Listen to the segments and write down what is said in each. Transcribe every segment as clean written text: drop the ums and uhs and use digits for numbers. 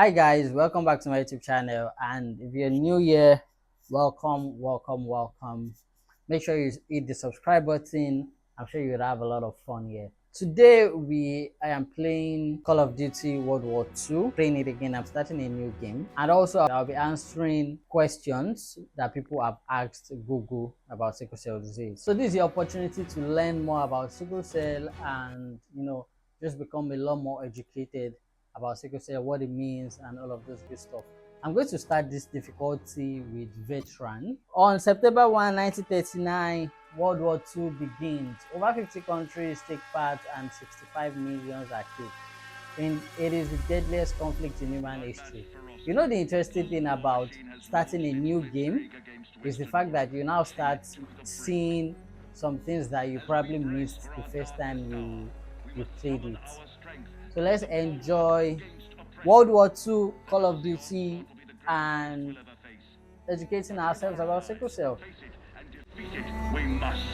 Hi guys, welcome back to my YouTube channel. And if you're new here, welcome. Make sure you hit the subscribe button. I'm sure you'll have a lot of fun here. Today I am playing Call of Duty World War II. Playing it again. I'm starting a new game, and also I'll be answering questions that people have asked Google about sickle cell disease. So this is the opportunity to learn more about sickle cell and just become a lot more educated about sickle cell, what it means, and all of this good stuff. I'm going to start this difficulty with veteran. On September 1, 1939, World War II begins. Over 50 countries take part and 65 millions are killed. And it is the deadliest conflict in human history. You know, the interesting thing about starting a new game is the fact that you now start seeing some things that you probably missed the first time you played it. So let's enjoy World War II, Call of Duty, and educating ourselves about sickle cell. We must.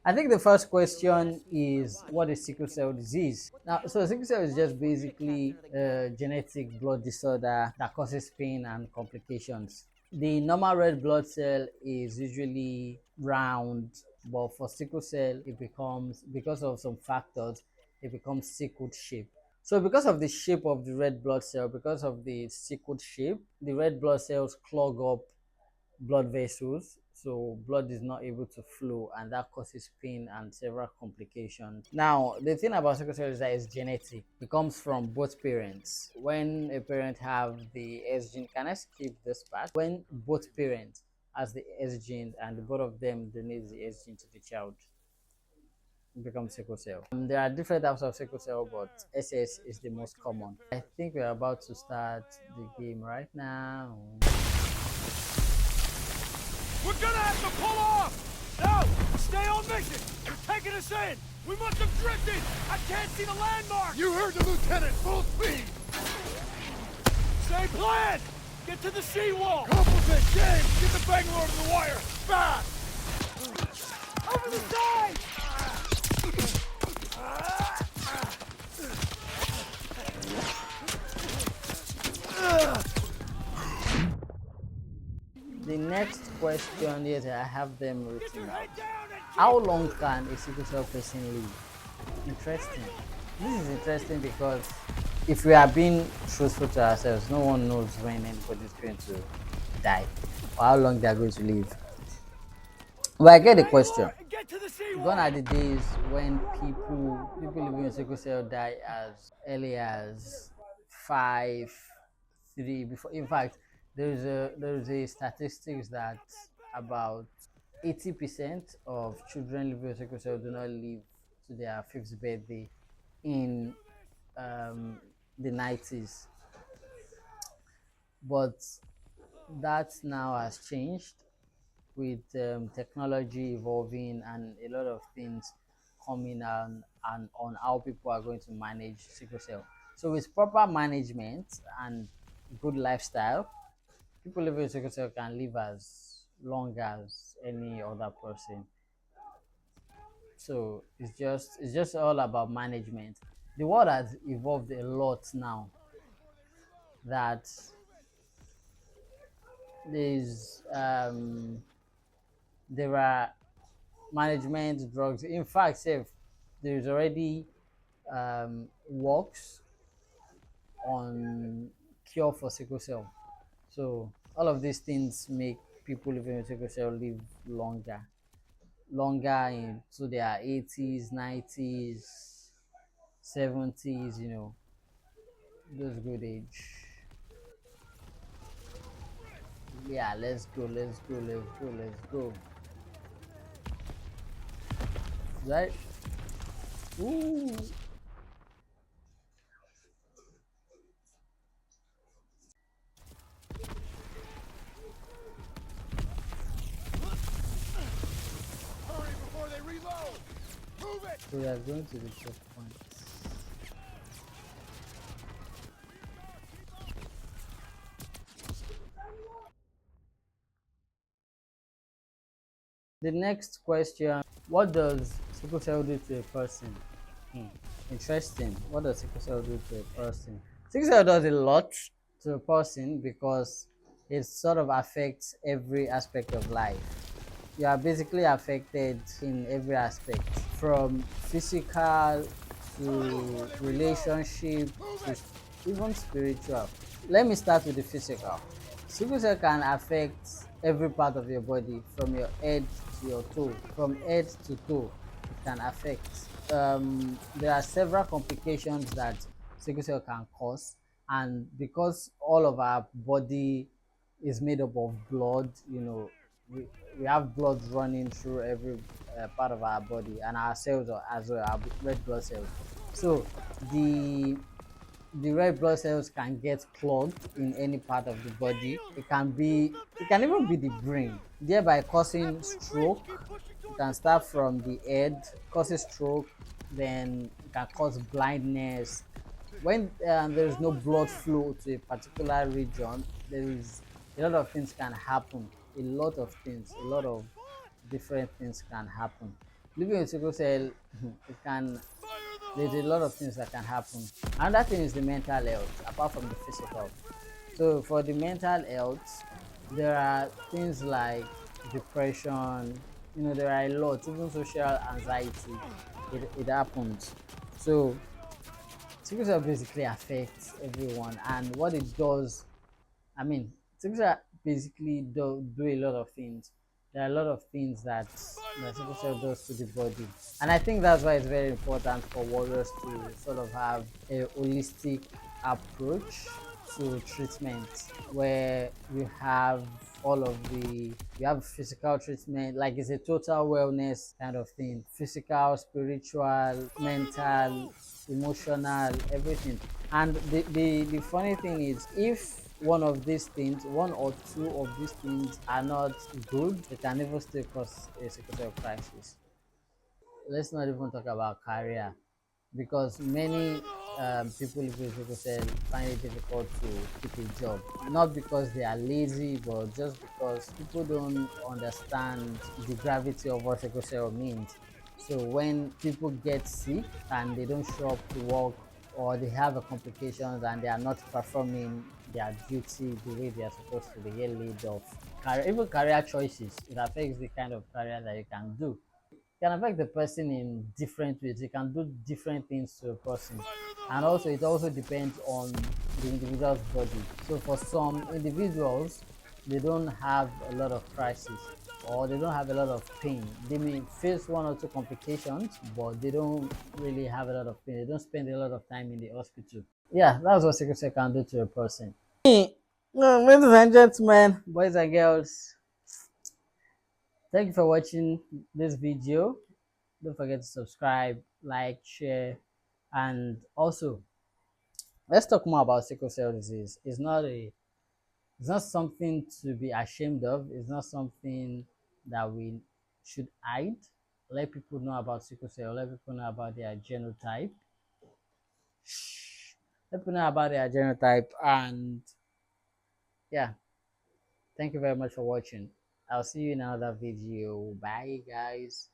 I think the first question is, what is sickle cell disease? Now, so sickle cell is just basically a genetic blood disorder that causes pain and complications. The normal red blood cell is usually round, but for sickle cell, it becomes, because of some factors, it becomes sickled shape. So because of the shape of the red blood cell, because of the sickled shape, the red blood cells clog up blood vessels, so blood is not able to flow, and that causes pain and several complications. Now, the thing about sickle cell is that it's genetic. It comes from both parents. When a parent have the S gene, can I skip this part? When both parents has the S gene and both of them donate the S gene to the child, it becomes sickle cell. There are different types of sickle cell, but SS is the most common. I think we're about to start the game right now. We're gonna have to pull off! No! Stay on mission! You're taking us in! We must have drifted! I can't see the landmark! You heard the lieutenant! Full speed! Same plan! Get to the seawall! Compliment! James! Get the Bangalore to the wire! Fast! Over the side! The next question, yes, I have them written out. How long can a sickle cell person live? Interesting. This is interesting because if we are being truthful to ourselves, no one knows when anybody is going to die or how long they are going to live. But I get the question. Gone are the days when people living with sickle cell die as early as 5, 3. Before, in fact, there is a statistics that about 80% of children living with sickle cell do not live to their fifth birthday in the 90s. But that now has changed with technology evolving and a lot of things coming and on how people are going to manage sickle cell. So with proper management and good lifestyle, people living with sickle cell can live as long as any other person. So it's just all about management. The world has evolved a lot now, that there's there are management drugs. In fact, if there's already works on cure for sickle cell. So all of these things make people living with sickle cell live longer into their 80s, 90s, 70s. Those good age. Yeah, let's go. Right? Ooh. Hurry before they reload! Move it! So we are going to the checkpoint. The next question: what does sickle cell do to a person? Hmm. Interesting. What does sickle cell do to a person? Sickle cell does a lot to a person because it sort of affects every aspect of life. You are basically affected in every aspect, from physical to relationship to even spiritual. Let me start with the physical. Sickle cell can affect every part of your body, from your head to your toe, from head to toe. It can affect. There are several complications that sickle cell can cause, and because all of our body is made up of blood, we, we have blood running through every part of our body, and our cells as well, our red blood cells. So the the red blood cells can get clogged in any part of the body. It can even be the brain, thereby causing stroke. It can start from the head, causes stroke, then it can cause blindness. When there is no blood flow to a particular region, there is a lot of things can happen. A lot of different things can happen. Living with sickle cell, it can there's a lot of things that can happen. Another thing is the mental health, apart from the physical. So for the mental health, there are things like depression. There are a lot, even social anxiety. It happens. So sickle cell basically affects everyone, and what it does, I mean, sickle cell basically do a lot of things. There are a lot of things that sickle cell does to the body, and I think that's why it's very important for warriors to sort of have a holistic approach to treatment, where we have physical treatment, like it's a total wellness kind of thing: physical, spiritual, mental, emotional, everything. And the funny thing is, if one or two of these things are not good, they can even still cause a sickle cell crisis. Let's not even talk about career, because many people with sickle cell find it difficult to keep a job, not because they are lazy, but just because people don't understand the gravity of what sickle cell means. So when people get sick and they don't show up to work, or they have a complications and they are not performing their duty the way they are supposed to, they get laid off. Even career choices, it affects the kind of career that you can do. Can affect the person in different ways. It can do different things to a person, and also it also depends on the individual's body. So for some individuals, they don't have a lot of crisis, or they don't have a lot of pain. They may face one or two complications, but they don't really have a lot of pain. They don't spend a lot of time in the hospital. Yeah, that's what sickle cell can do to a person. Ladies and gentlemen, boys and girls, thank you for watching this video. Don't forget to subscribe, like, share, and also let's talk more about sickle cell disease. It's not something to be ashamed of. It's not something that we should hide. Let people know about sickle cell. Let people know about their genotype. Let people know about their genotype. And yeah, thank you very much for watching. I'll see you in another video. Bye, guys.